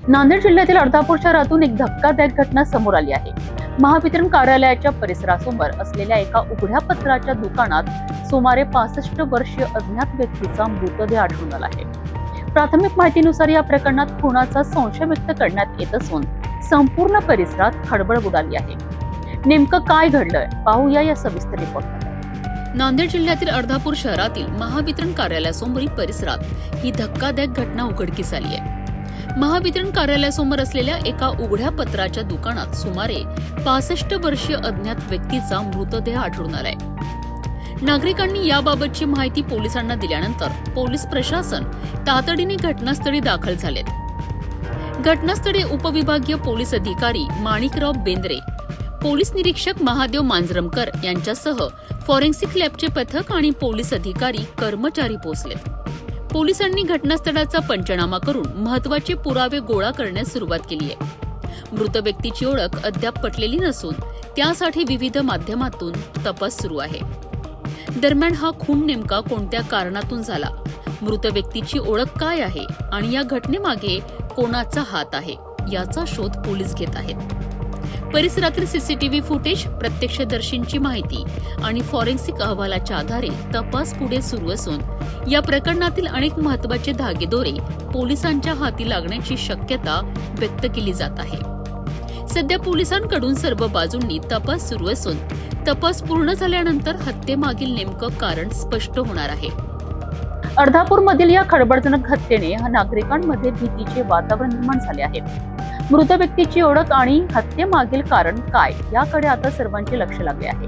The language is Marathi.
नांदेड जिल्ह्यातील अर्धापूर शहरातून एक धक्कादायक घटना समोर आली आहे। महावितरण कार्यालयाच्या परिसरासमोर असलेल्या एका उघड्या पत्राच्या दुकानात सुमारे 65 वर्षीय अज्ञात व्यक्तीचा मृतदेह आढळून आला आहे। प्राथमिक माहितीनुसार या प्रकरणात खुनाचा संशय व्यक्त करण्यात येत असून संपूर्ण परिसरात खळबळ उडाली आहे। नेमकं काय घडलंय पाहूया या सविस्तर रिपोर्टमध्ये। नांदेड जिल्ह्यातील अर्धापूर शहरातील महावितरण कार्यालयासमोरील परिसरात ही धक्कादायक घटना उघडकीस आली आहे। महावितरण कार्यालयासमोर असलेल्या एका उघड्या पत्राच्या दुकानात सुमारे 65 वर्षीय अज्ञात व्यक्तीचा मृतदेह आढळून आलाय। नागरिकांनी याबाबतची माहिती पोलिसांना दिल्यानंतर पोलीस प्रशासन तातडीने घटनास्थळी दाखल झालेत। घटनास्थळी उपविभागीय पोलीस अधिकारी माणिकराव बेंद्रे, पोलीस निरीक्षक महादेव मांजरमकर यांच्यासह फॉरेन्सिक लॅबचे पथक आणि पोलीस अधिकारी कर्मचारी पोहोचलेत। पोलिसांनी घटनास्थळाचा पंचनामा करून महत्त्वाचे पुरावे गोळा करण्यास सुरुवात केली आहे। मृत व्यक्तीची ओळख अद्याप पटलेली नसून त्यासाठी विविध माध्यमातून तपास सुरू आहे। दरम्यान हा खून नेमका कोणत्या कारणातून झाला, मृत व्यक्तीची ओळख काय आहे आणि या घटनेमागे कोणाचा हात आहे याचा शोध पोलीस घेत आहेत। परिसरातील सीसीटीव्ही फुटेज, प्रत्यक्षदर्शींची माहिती आणि फॉरेन्सिक अहवालाच्या आधारे तपास पुढे सुरू असून या प्रकरणातील अनेक महत्त्वाचे धागेदोरे पोलिसांच्या हाती लागण्याची शक्यता व्यक्त केली जात आहे। सध्या पोलिसांकडून सर्व बाजूंनी तपास सुरू असून तपास पूर्ण झाल्यानंतर हत्येमागील नेमकं कारण स्पष्ट होणार आहे। अर्धापूरमधील या खळबळजनक हत्येने नागरिकांमध्ये भीतीचे वातावरण निर्माण झाले आहे। मृत व्यक्तीची ओळख आणि हत्येमागील कारण काय याकडे आता सर्वांचे लक्ष लागले आहे।